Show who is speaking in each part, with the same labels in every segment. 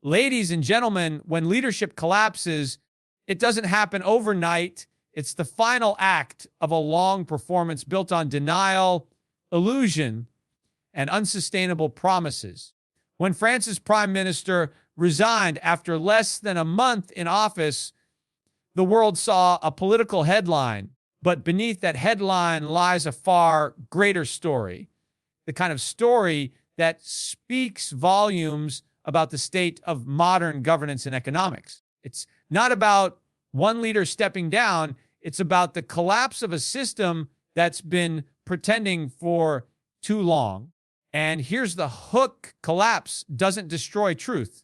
Speaker 1: Ladies and gentlemen, when leadership collapses, it doesn't happen overnight. It's the final act of a long performance built on denial, illusion, and unsustainable promises. When France's prime minister resigned after less than a month in office, the world saw a political headline, but beneath that headline lies a far greater story, the kind of story that speaks volumes about the state of modern governance and economics. It's not about one leader stepping down. It's about the collapse of a system that's been pretending for too long. And here's the hook: collapse doesn't destroy truth.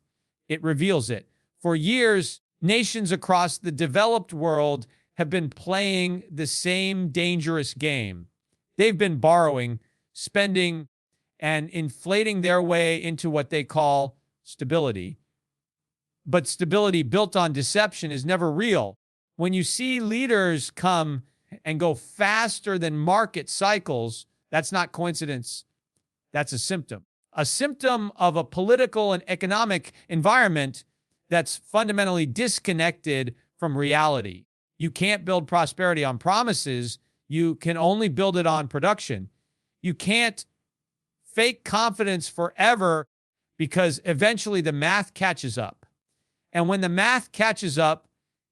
Speaker 1: It reveals it. For years, nations across the developed world have been playing the same dangerous game. They've been borrowing, spending, and inflating their way into what they call stability. But stability built on deception is never real. When you see leaders come and go faster than market cycles, that's not coincidence. That's a symptom of a political and economic environment that's fundamentally disconnected from reality. You can't build prosperity on promises. You can only build it on production. You can't fake confidence forever, because eventually the math catches up. And when the math catches up,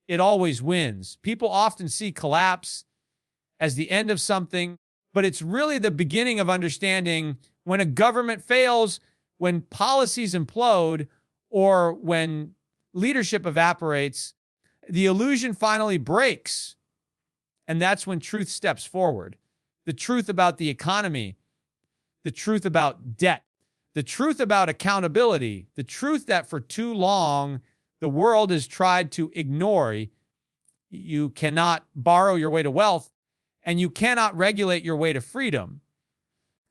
Speaker 1: it always wins. People often see collapse as the end of something, but it's really the beginning of understanding when a government fails, when policies implode, or when leadership evaporates. The illusion finally breaks, and that's when truth steps forward. The truth about the economy, the truth about debt, the truth about accountability, the truth that for too long the world has tried to ignore. You cannot borrow your way to wealth, and you cannot regulate your way to freedom.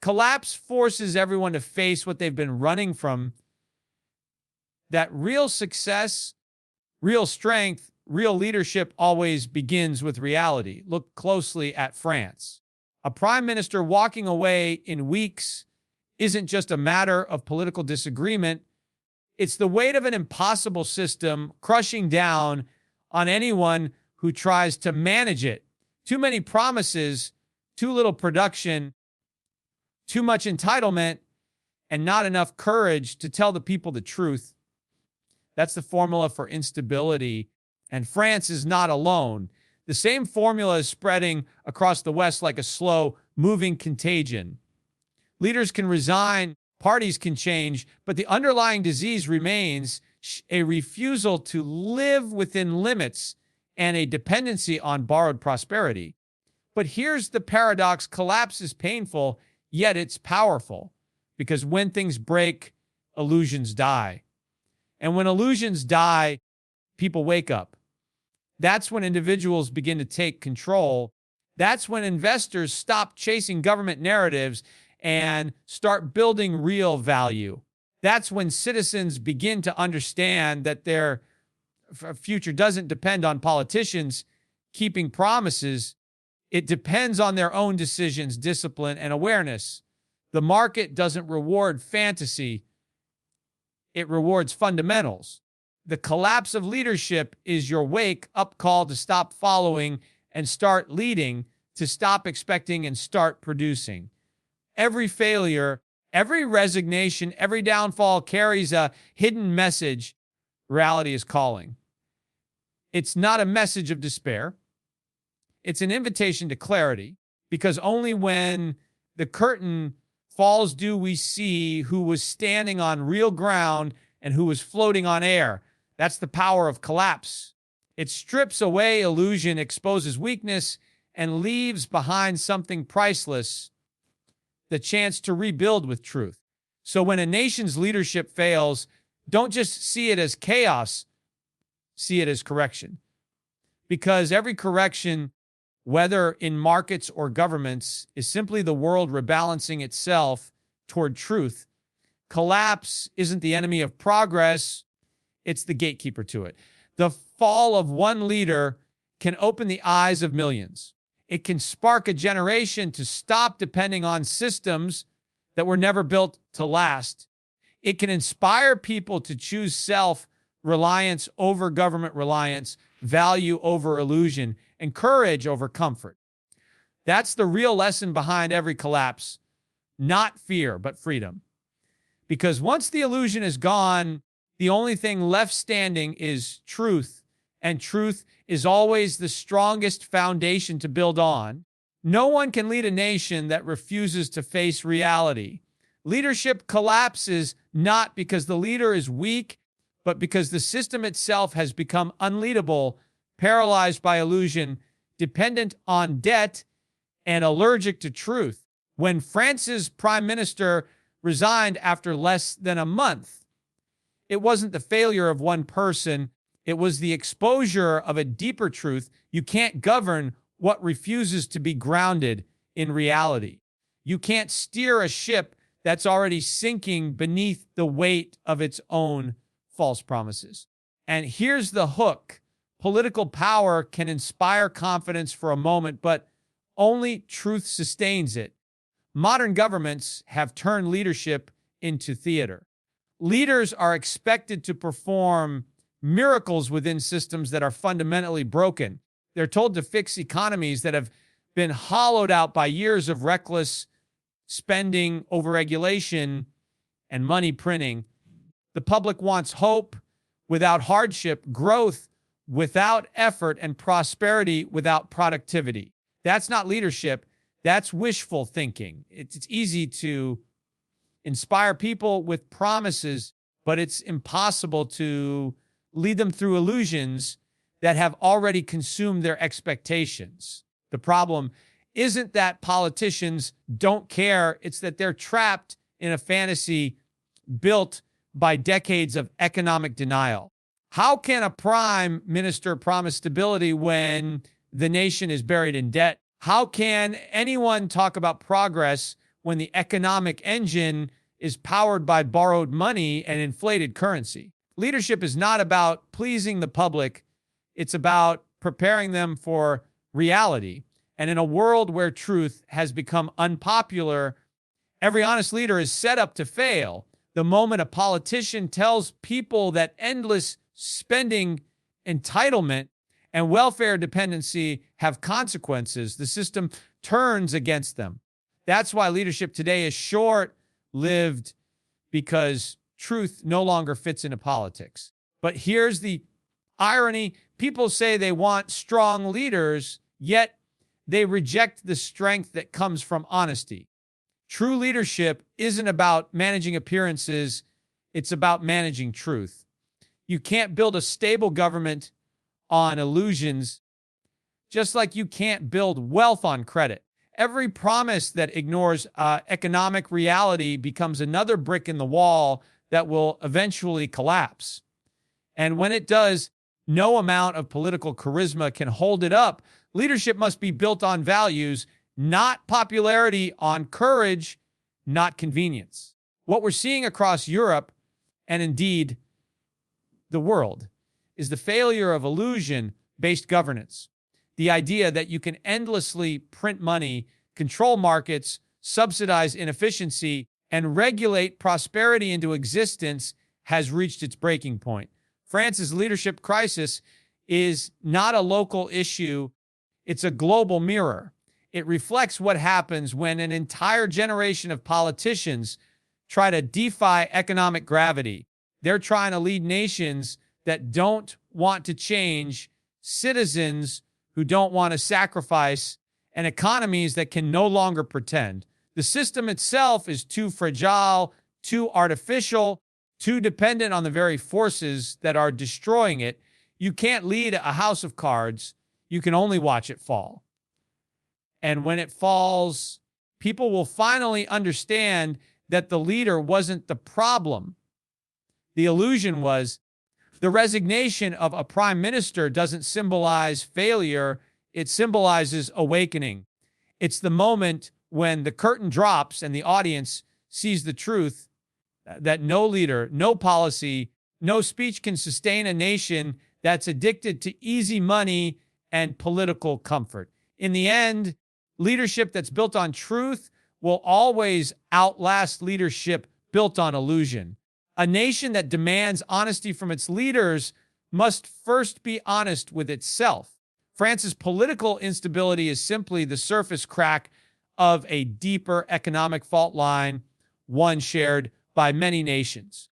Speaker 1: Collapse forces everyone to face what they've been running from. That real success, real strength, real leadership always begins with reality. Look closely at France. A prime minister walking away in weeks isn't just a matter of political disagreement. It's the weight of an impossible system crushing down on anyone who tries to manage it. Too many promises, too little production, too much entitlement, and not enough courage to tell the people the truth. That's the formula for instability. And France is not alone. The same formula is spreading across the West like a slow moving contagion. Leaders can resign, parties can change, but the underlying disease remains: a refusal to live within limits and a dependency on borrowed prosperity. But here's the paradox: collapse is painful, yet it's powerful, because when things break, illusions die. And when illusions die, people wake up. That's when individuals begin to take control. That's when investors stop chasing government narratives and start building real value. That's when citizens begin to understand that their future doesn't depend on politicians keeping promises. It depends on their own decisions, discipline, and awareness. The market doesn't reward fantasy. It rewards fundamentals. The collapse of leadership is your wake-up call to stop following and start leading, to stop expecting and start producing. Every failure, every resignation, every downfall carries a hidden message. Reality is calling. It's not a message of despair. It's an invitation to clarity, because only when the curtain falls do we see who was standing on real ground and who was floating on air. That's the power of collapse. It strips away illusion, exposes weakness, and leaves behind something priceless: the chance to rebuild with truth. So when a nation's leadership fails, don't just see it as chaos, see it as correction. Because every correction, whether in markets or governments, is simply the world rebalancing itself toward truth. Collapse isn't the enemy of progress, it's the gatekeeper to it. The fall of one leader can open the eyes of millions. It can spark a generation to stop depending on systems that were never built to last. It can inspire people to choose self-reliance over government reliance, value over illusion, and courage over comfort. That's the real lesson behind every collapse. Not fear, but freedom. Because once the illusion is gone, the only thing left standing is truth, and truth is always the strongest foundation to build on. No one can lead a nation that refuses to face reality. Leadership collapses not because the leader is weak, but because the system itself has become unleadable, paralyzed by illusion, dependent on debt, and allergic to truth. When France's prime minister resigned after less than a month, it wasn't the failure of one person. It was the exposure of a deeper truth. You can't govern what refuses to be grounded in reality. You can't steer a ship that's already sinking beneath the weight of its own false promises. And here's the hook. Political power can inspire confidence for a moment, but only truth sustains it. Modern governments have turned leadership into theater. Leaders are expected to perform miracles within systems that are fundamentally broken. They're told to fix economies that have been hollowed out by years of reckless spending, overregulation, and money printing. The public wants hope without hardship, growth without effort, and prosperity without productivity. That's not leadership. That's wishful thinking. It's easy to inspire people with promises, but it's impossible to lead them through illusions that have already consumed their expectations. The problem isn't that politicians don't care. It's that they're trapped in a fantasy built by decades of economic denial. How can a prime minister promise stability when the nation is buried in debt? How can anyone talk about progress when the economic engine is powered by borrowed money and inflated currency? Leadership is not about pleasing the public. It's about preparing them for reality. And in a world where truth has become unpopular, every honest leader is set up to fail. The moment a politician tells people that endless spending, entitlement, and welfare dependency have consequences, the system turns against them. That's why leadership today is short-lived, because truth no longer fits into politics. But here's the irony. People say they want strong leaders, yet they reject the strength that comes from honesty. True leadership isn't about managing appearances. It's about managing truth. You can't build a stable government on illusions, just like you can't build wealth on credit. Every promise that ignores economic reality becomes another brick in the wall that will eventually collapse. And when it does, no amount of political charisma can hold it up. Leadership must be built on values, not popularity, on courage, not convenience. What we're seeing across Europe, and indeed the world, is the failure of illusion-based governance. The idea that you can endlessly print money, control markets, subsidize inefficiency, and regulate prosperity into existence has reached its breaking point. France's leadership crisis is not a local issue. It's a global mirror. It reflects what happens when an entire generation of politicians try to defy economic gravity. They're trying to lead nations that don't want to change, citizens who don't want to sacrifice, and economies that can no longer pretend. The system itself is too fragile, too artificial, too dependent on the very forces that are destroying it. You can't lead a house of cards. You can only watch it fall. And when it falls, people will finally understand that the leader wasn't the problem. The illusion was. The resignation of a prime minister doesn't symbolize failure. It symbolizes awakening. It's the moment when the curtain drops and the audience sees the truth that no leader, no policy, no speech can sustain a nation that's addicted to easy money and political comfort. In the end, leadership that's built on truth will always outlast leadership built on illusion. A nation that demands honesty from its leaders must first be honest with itself. France's political instability is simply the surface crack of a deeper economic fault line, one shared by many nations.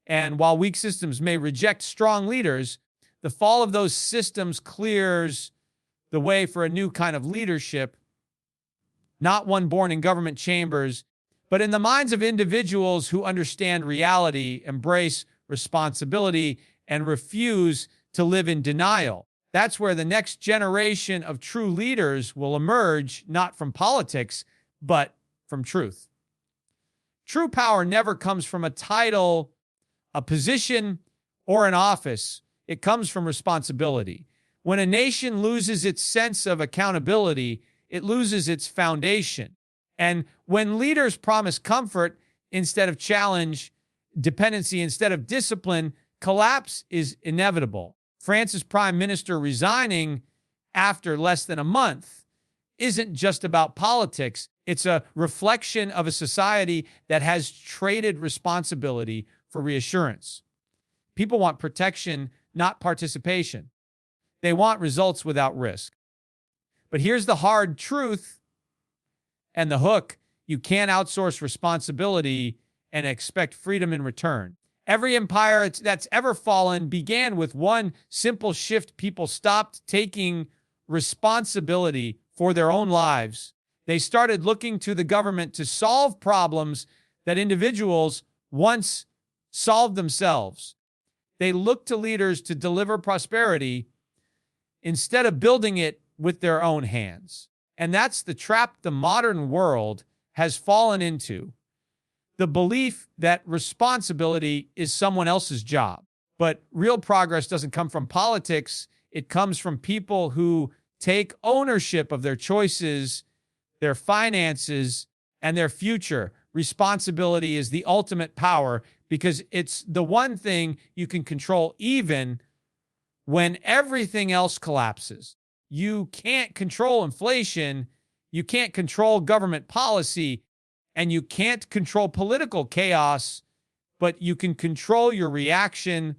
Speaker 1: And while weak systems may reject strong leaders, the fall of those systems clears the way for a new kind of leadership, not one born in government chambers, but in the minds of individuals who understand reality, embrace responsibility, and refuse to live in denial. That's where the next generation of true leaders will emerge, not from politics, but from truth. True power never comes from a title, a position, or an office. It comes from responsibility. When a nation loses its sense of accountability, it loses its foundation. And when leaders promise comfort instead of challenge, dependency instead of discipline, collapse is inevitable. France's prime minister resigning after less than a month isn't just about politics. It's a reflection of a society that has traded responsibility for reassurance. People want protection, not participation. They want results without risk. But here's the hard truth and the hook. You can't outsource responsibility and expect freedom in return. Every empire that's ever fallen began with one simple shift. People stopped taking responsibility for their own lives. They started looking to the government to solve problems that individuals once solved themselves. They looked to leaders to deliver prosperity instead of building it with their own hands. And that's the trap the modern world has fallen into. The belief that responsibility is someone else's job. But real progress doesn't come from politics. It comes from people who take ownership of their choices, their finances, and their future. Responsibility is the ultimate power because it's the one thing you can control even when everything else collapses. You can't control inflation, you can't control government policy, and you can't control political chaos, but you can control your reaction,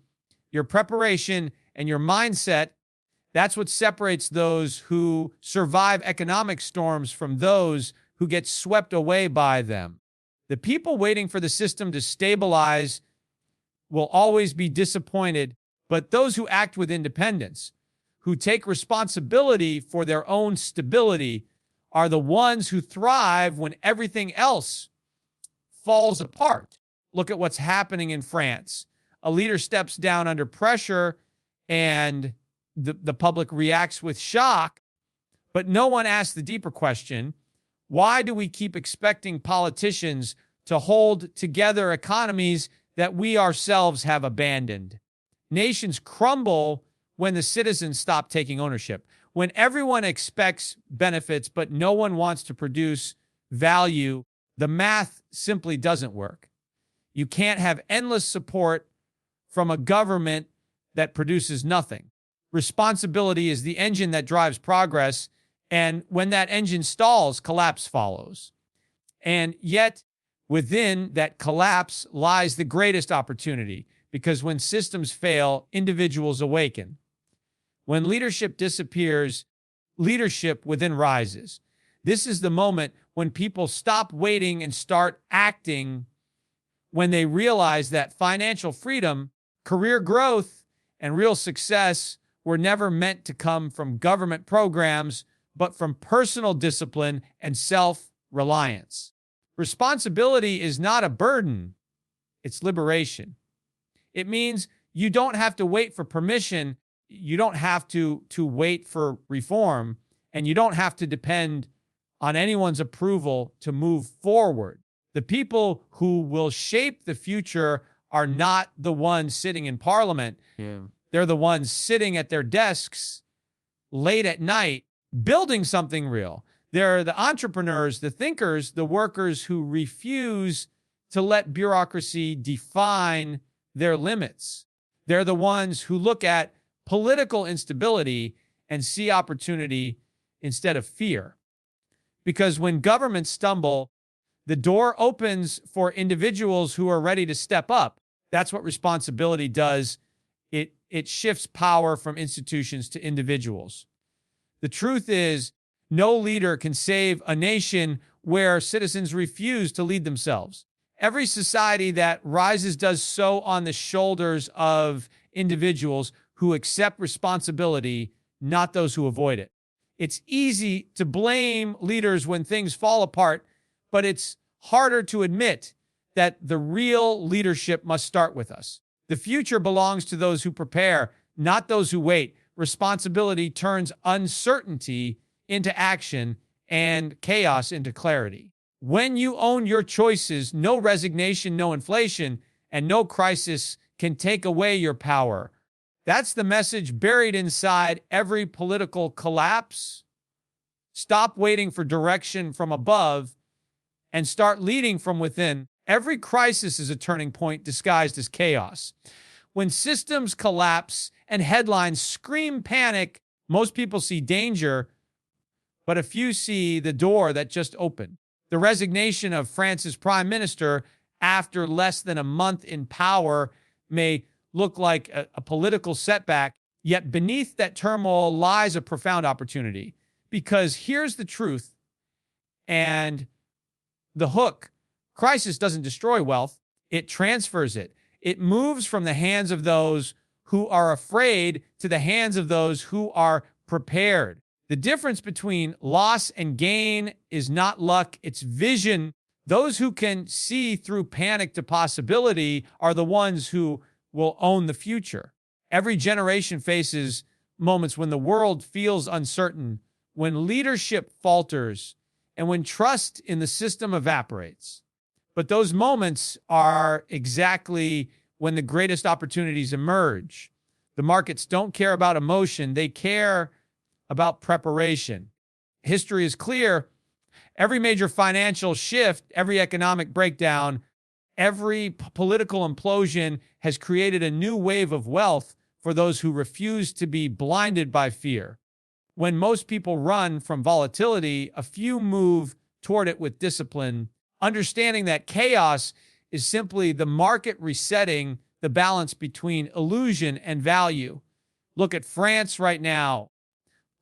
Speaker 1: your preparation, and your mindset. That's what separates those who survive economic storms from those who get swept away by them. The people waiting for the system to stabilize will always be disappointed, but those who act with independence, who take responsibility for their own stability, are the ones who thrive when everything else falls apart. Look at what's happening in France. A leader steps down under pressure and the public reacts with shock, but no one asks the deeper question: why do we keep expecting politicians to hold together economies that we ourselves have abandoned? Nations crumble when the citizens stop taking ownership. When everyone expects benefits, but no one wants to produce value, the math simply doesn't work. You can't have endless support from a government that produces nothing. Responsibility is the engine that drives progress, and when that engine stalls, collapse follows. And yet, within that collapse lies the greatest opportunity, because when systems fail, individuals awaken. When leadership disappears, leadership within rises. This is the moment when people stop waiting and start acting, when they realize that financial freedom, career growth, and real success were never meant to come from government programs, but from personal discipline and self-reliance. Responsibility is not a burden, it's liberation. It means you don't have to wait for permission, you don't have to wait for reform, and you don't have to depend on anyone's approval to move forward. The people who will shape the future are not the ones sitting in parliament. Yeah. They're the ones sitting at their desks late at night, building something real. They're the entrepreneurs, the thinkers, the workers who refuse to let bureaucracy define their limits. They're the ones who look at political instability and see opportunity instead of fear. Because when governments stumble, the door opens for individuals who are ready to step up. That's what responsibility does. It shifts power from institutions to individuals. The truth is, no leader can save a nation where citizens refuse to lead themselves. Every society that rises does so on the shoulders of individuals who accept responsibility, not those who avoid it. It's easy to blame leaders when things fall apart, but it's harder to admit that the real leadership must start with us. The future belongs to those who prepare, not those who wait. Responsibility turns uncertainty into action and chaos into clarity. When you own your choices, no resignation, no inflation, and no crisis can take away your power. That's the message buried inside every political collapse. Stop waiting for direction from above and start leading from within. Every crisis is a turning point disguised as chaos. When systems collapse and headlines scream panic, most people see danger, but a few see the door that just opened. The resignation of France's prime minister after less than a month in power may look like a political setback, yet beneath that turmoil lies a profound opportunity. Because here's the truth and the hook. Crisis doesn't destroy wealth, it transfers it. It moves from the hands of those who are afraid to the hands of those who are prepared. The difference between loss and gain is not luck, it's vision. Those who can see through panic to possibility are the ones who will own the future. Every generation faces moments when the world feels uncertain, when leadership falters, and when trust in the system evaporates. But those moments are exactly when the greatest opportunities emerge. The markets don't care about emotion, they care about preparation. History is clear. Every major financial shift, every economic breakdown, every political implosion has created a new wave of wealth for those who refuse to be blinded by fear. When most people run from volatility, a few move toward it with discipline, understanding that chaos is simply the market resetting the balance between illusion and value. Look at France right now.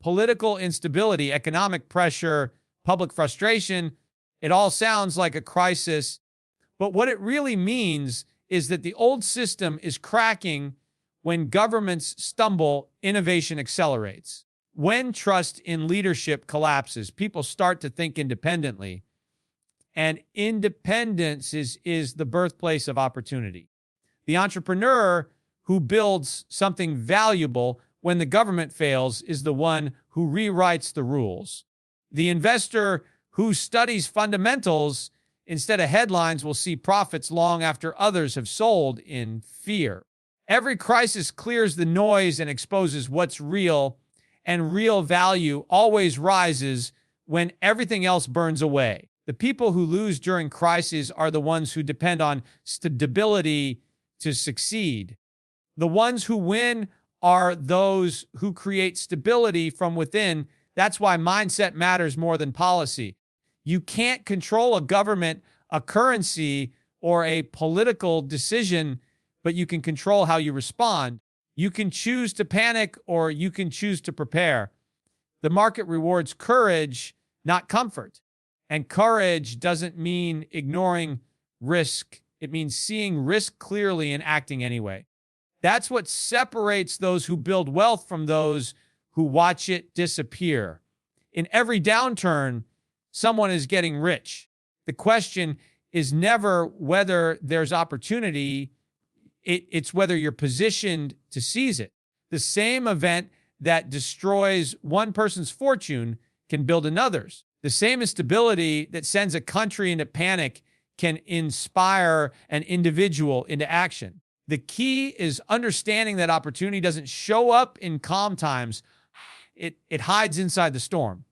Speaker 1: Political instability, economic pressure, public frustration, it all sounds like a crisis. But what it really means is that the old system is cracking. When governments stumble, innovation accelerates. When trust in leadership collapses, people start to think independently. And independence is the birthplace of opportunity. The entrepreneur who builds something valuable when the government fails is the one who rewrites the rules. The investor who studies fundamentals instead of headlines will see profits long after others have sold in fear. Every crisis clears the noise and exposes what's real, and real value always rises when everything else burns away. The people who lose during crises are the ones who depend on stability to succeed. The ones who win are those who create stability from within. That's why mindset matters more than policy. You can't control a government, a currency, or a political decision, but you can control how you respond. You can choose to panic or you can choose to prepare. The market rewards courage, not comfort. And courage doesn't mean ignoring risk. It means seeing risk clearly and acting anyway. That's what separates those who build wealth from those who watch it disappear. In every downturn, someone is getting rich. The question is never whether there's opportunity. It's whether you're positioned to seize it. The same event that destroys one person's fortune can build another's. The same instability that sends a country into panic can inspire an individual into action. The key is understanding that opportunity doesn't show up in calm times. It hides inside the storm.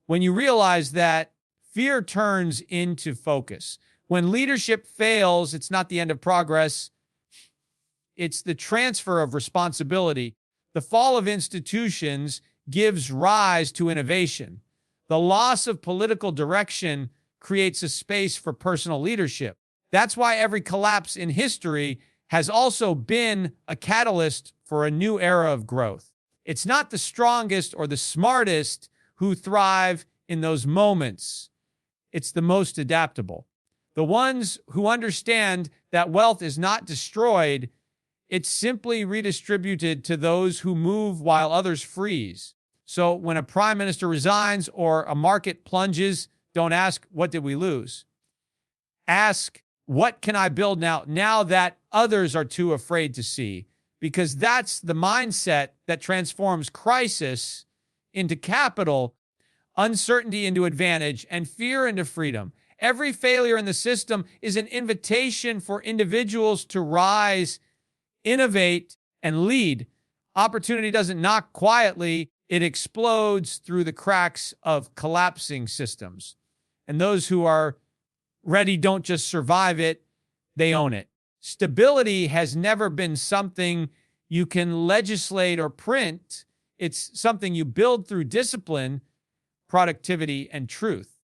Speaker 1: When you realize that, fear turns into focus. When leadership fails, it's not the end of progress. It's the transfer of responsibility. The fall of institutions gives rise to innovation. The loss of political direction creates a space for personal leadership. That's why every collapse in history has also been a catalyst for a new era of growth. It's not the strongest or the smartest who thrive in those moments. It's the most adaptable. The ones who understand that wealth is not destroyed, it's simply redistributed to those who move while others freeze. So when a prime minister resigns or a market plunges, don't ask, what did we lose? Ask, what can I build now that others are too afraid to see? Because that's the mindset that transforms crisis into capital, uncertainty into advantage, and fear into freedom. Every failure in the system is an invitation for individuals to rise, innovate, and lead. Opportunity doesn't knock quietly. It explodes through the cracks of collapsing systems. And those who are ready don't just survive it, they own it. Stability has never been something you can legislate or print. It's something you build through discipline, productivity, and truth.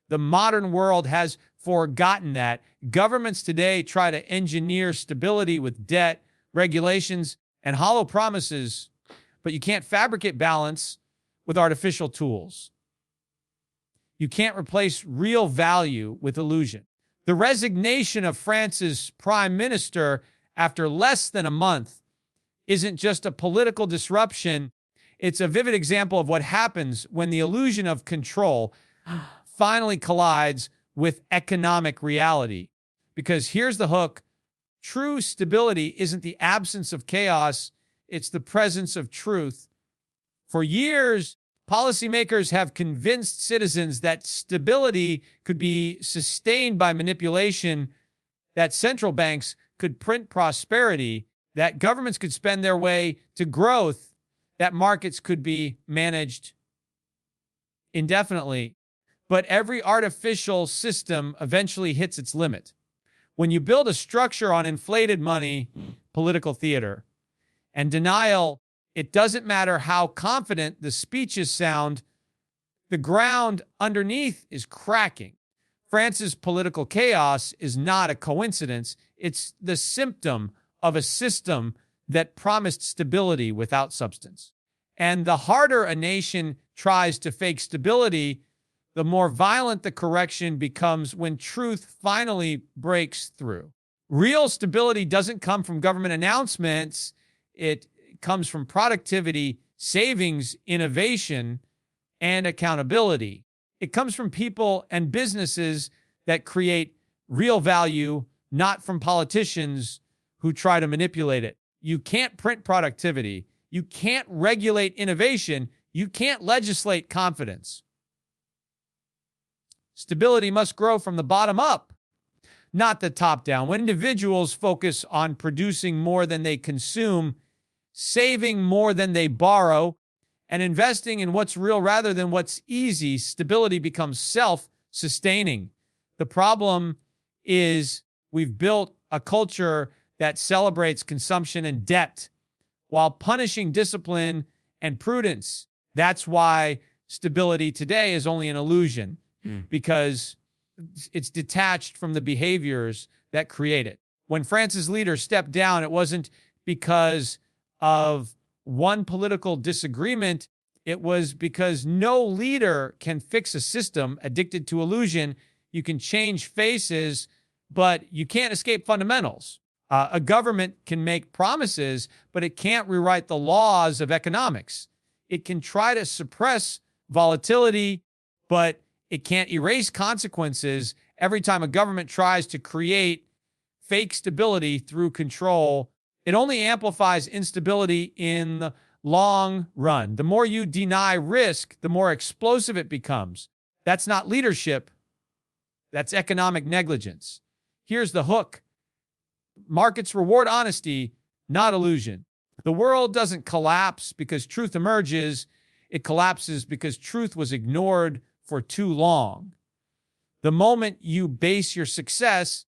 Speaker 1: The modern world has forgotten that. Governments today try to engineer stability with debt, regulations, and hollow promises, but you can't fabricate balance with artificial tools. You can't replace real value with illusion. The resignation of France's prime minister after less than a month isn't just a political disruption. It's a vivid example of what happens when the illusion of control finally collides with economic reality. Because here's the hook. True stability isn't the absence of chaos. It's the presence of truth. For years, policymakers have convinced citizens that stability could be sustained by manipulation, that central banks could print prosperity, that governments could spend their way to growth, that markets could be managed indefinitely. But every artificial system eventually hits its limit. When you build a structure on inflated money, political theater, and denial, it doesn't matter how confident the speeches sound, the ground underneath is cracking. France's political chaos is not a coincidence. It's the symptom of a system that promised stability without substance. And the harder a nation tries to fake stability, the more violent the correction becomes when truth finally breaks through. Real stability doesn't come from government announcements. It comes from productivity, savings, innovation, and accountability. It comes from people and businesses that create real value, not from politicians who try to manipulate it. You can't print productivity. You can't regulate innovation. You can't legislate confidence. Stability must grow from the bottom up, not the top down. When individuals focus on producing more than they consume, saving more than they borrow, and investing in what's real rather than what's easy, stability becomes self-sustaining. The problem is we've built a culture that celebrates consumption and debt while punishing discipline and prudence. That's why stability today is only an illusion, because it's detached from the behaviors that create it. When France's leader stepped down, it wasn't because of one political disagreement. It was because no leader can fix a system addicted to illusion. You can change faces, but you can't escape fundamentals. A government can make promises, but it can't rewrite the laws of economics. It can try to suppress volatility, but it can't erase consequences. Every time a government tries to create fake stability through control, it only amplifies instability in the long run. The more you deny risk, the more explosive it becomes. That's not leadership. That's economic negligence. Here's the hook. Markets reward honesty, not illusion. The world doesn't collapse because truth emerges. It collapses because truth was ignored for too long. The moment you base your success,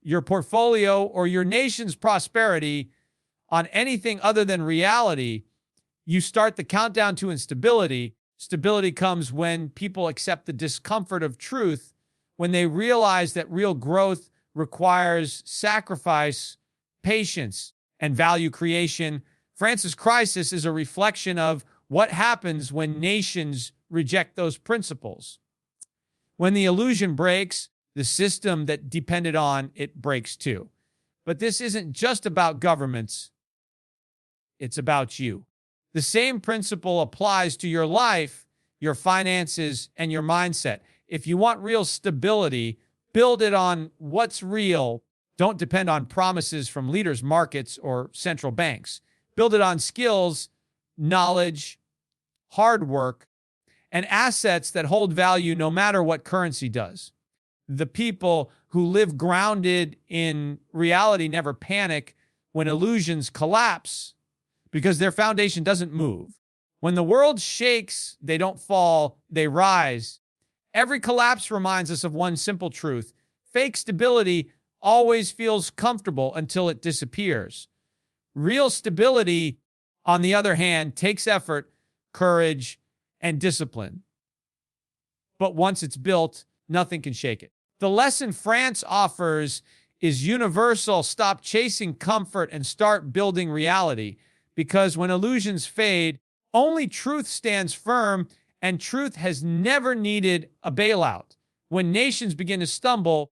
Speaker 1: your portfolio, or your nation's prosperity on anything other than reality, you start the countdown to instability. Stability comes when people accept the discomfort of truth, when they realize that real growth requires sacrifice, patience, and value creation. France's crisis is a reflection of what happens when nations reject those principles. When the illusion breaks, the system that depended on it breaks too. But this isn't just about governments, it's about you. The same principle applies to your life, your finances, and your mindset. If you want real stability, build it on what's real. Don't depend on promises from leaders, markets, or central banks. Build it on skills, knowledge, hard work, and assets that hold value no matter what currency does. The people who live grounded in reality never panic when illusions collapse because their foundation doesn't move. When the world shakes, they don't fall, they rise. Every collapse reminds us of one simple truth. Fake stability always feels comfortable until it disappears. Real stability, on the other hand, takes effort, courage, and discipline. But once it's built, nothing can shake it. The lesson France offers is universal. Stop chasing comfort and start building reality. Because when illusions fade, only truth stands firm, and truth has never needed a bailout. When nations begin to stumble,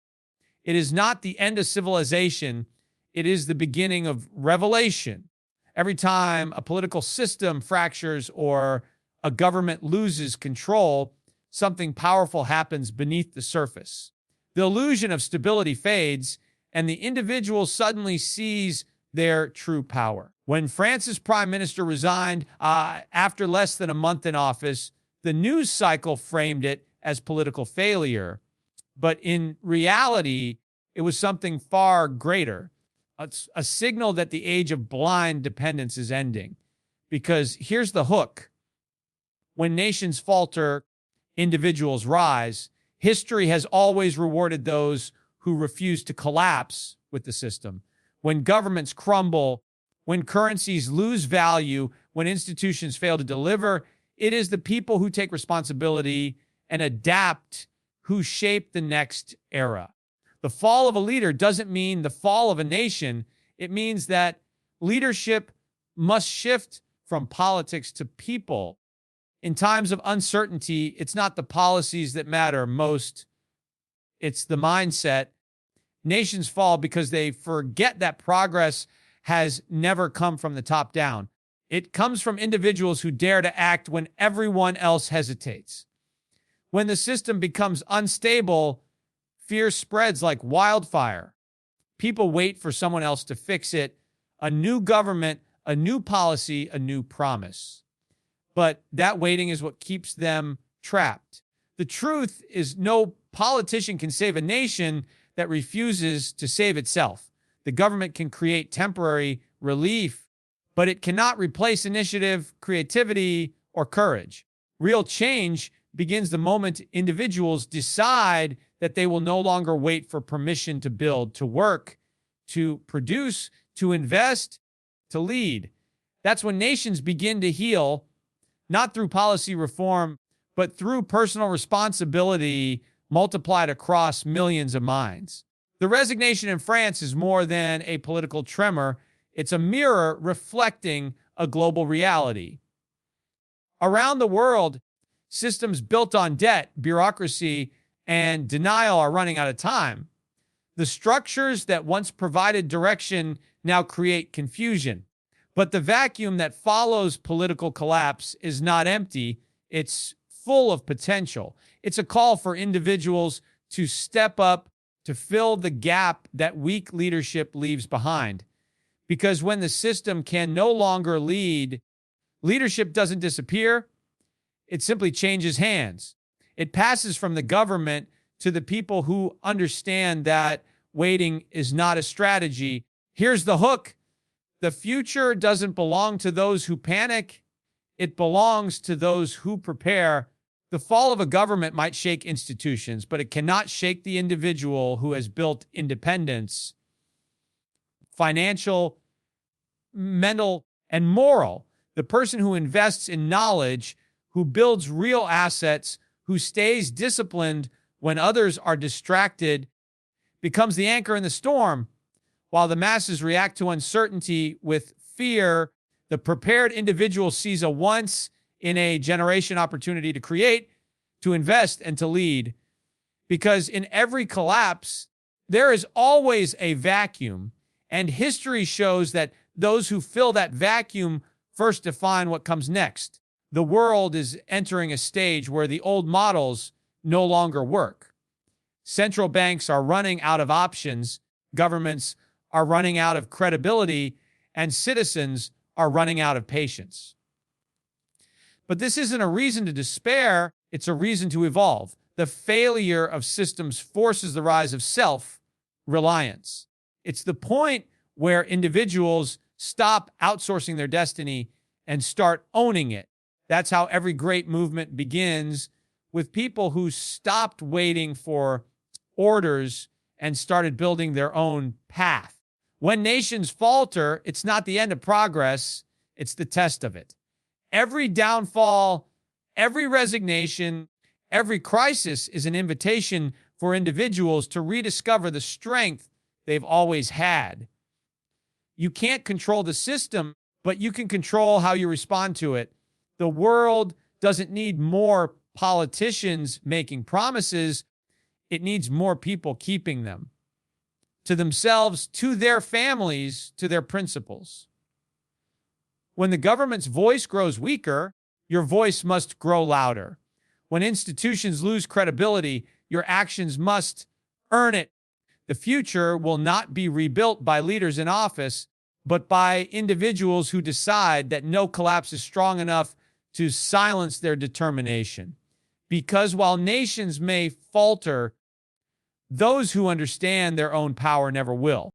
Speaker 1: it is not the end of civilization. It is the beginning of revelation. Every time a political system fractures or a government loses control, something powerful happens beneath the surface. The illusion of stability fades, and the individual suddenly sees their true power. When France's prime minister resigned after less than a month in office, the news cycle framed it as political failure. But in reality, it was something far greater. It's a signal that the age of blind dependence is ending. Because here's the hook. When nations falter, individuals rise. History has always rewarded those who refuse to collapse with the system. When governments crumble, when currencies lose value, when institutions fail to deliver, it is the people who take responsibility and adapt who shape the next era. The fall of a leader doesn't mean the fall of a nation. It means that leadership must shift from politics to people. In times of uncertainty, it's not the policies that matter most. It's the mindset. Nations fall because they forget that progress has never come from the top down. It comes from individuals who dare to act when everyone else hesitates. When the system becomes unstable, fear spreads like wildfire. People wait for someone else to fix it, a new government, a new policy, a new promise. But that waiting is what keeps them trapped. The truth is no politician can save a nation that refuses to save itself. The government can create temporary relief, but it cannot replace initiative, creativity, or courage. Real change begins the moment individuals decide that they will no longer wait for permission to build, to work, to produce, to invest, to lead. That's when nations begin to heal, not through policy reform, but through personal responsibility multiplied across millions of minds. The resignation in France is more than a political tremor. It's a mirror reflecting a global reality. Around the world, systems built on debt, bureaucracy, and denial are running out of time. The structures that once provided direction now create confusion. But the vacuum that follows political collapse is not empty. It's full of potential. It's a call for individuals to step up, to fill the gap that weak leadership leaves behind. Because when the system can no longer lead, leadership doesn't disappear. It simply changes hands. It passes from the government to the people who understand that waiting is not a strategy. Here's the hook. The future doesn't belong to those who panic. It belongs to those who prepare. The fall of a government might shake institutions, but it cannot shake the individual who has built independence, financial, mental, and moral. The person who invests in knowledge, who builds real assets, who stays disciplined when others are distracted, becomes the anchor in the storm. While the masses react to uncertainty with fear, the prepared individual sees a once in a generation opportunity to create, to invest, and to lead. Because in every collapse, there is always a vacuum, and history shows that those who fill that vacuum first define what comes next. The world is entering a stage where the old models no longer work. Central banks are running out of options, governments are running out of credibility, and citizens are running out of patience. But this isn't a reason to despair, it's a reason to evolve. The failure of systems forces the rise of self-reliance. It's the point where individuals stop outsourcing their destiny and start owning it. That's how every great movement begins, with people who stopped waiting for orders and started building their own path. When nations falter, it's not the end of progress, it's the test of it. Every downfall, every resignation, every crisis is an invitation for individuals to rediscover the strength they've always had. You can't control the system, but you can control how you respond to it. The world doesn't need more politicians making promises. It needs more people keeping them to themselves, to their families, to their principles. When the government's voice grows weaker, your voice must grow louder. When institutions lose credibility, your actions must earn it. The future will not be rebuilt by leaders in office, but by individuals who decide that no collapse is strong enough to silence their determination. Because while nations may falter, those who understand their own power never will.